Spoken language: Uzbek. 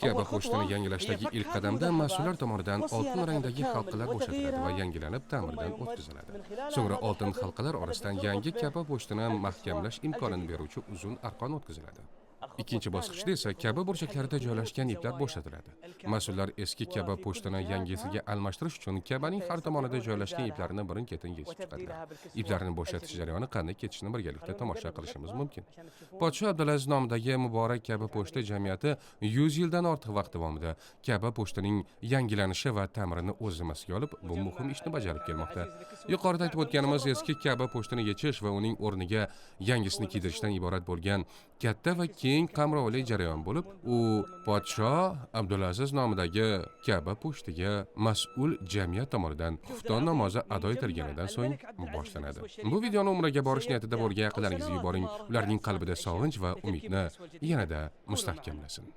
Kaba pochtani yangilashdagi ilk qadamda mas'ullar tomonidan oltin rangdagi halqalar bo'shatiladi va yangilanib ta'mirdan o'tkaziladi. So'ngra oltin halqalar orasidan yangi kaba pochtini mahkamlash imkonini beruvchi uzun arqon o'tkaziladi. Ikkinchi bosqichda esa kaba burchaklarida joylashgan iplar bo'shatiladi. Mas'ullar eski kaba pochtini yangisiga almashtirish uchun kabaning har tomonida joylashgan iplarni birin-ketin yechib chiqadilar. Iplarni bo'shatish jarayoni qanday kechishini birgalikda tomosha qilishimiz mumkin. Podsho Abdulaziz nomidagi muborak kaba pochta jamiyati 100 yildan ortiq vaqt davomida kaba pochtaning yangilanishi va ta'mirini o'z zimmasiga olib, bu muhim ishni bajarib kelmoqda. Yuqorida aytib o'tganimiz eski kaba pochtani yechish va uning o'rniga yangisini kiydirishdan iborat bo'lgan katta va keng qamrovli jarayon bo'lib, u podsho Abdulaziz nomidagi kaba pochtiga mas'ul jamiyat tomonidan xufton namozi ado etilganidan so'ng boshlanadi. Bu videoni umraga borish niyatida bo'lgan yaqinlaringizga yuboring, ularning qalbida sog'inch va umidni yanada mustahkamlasin.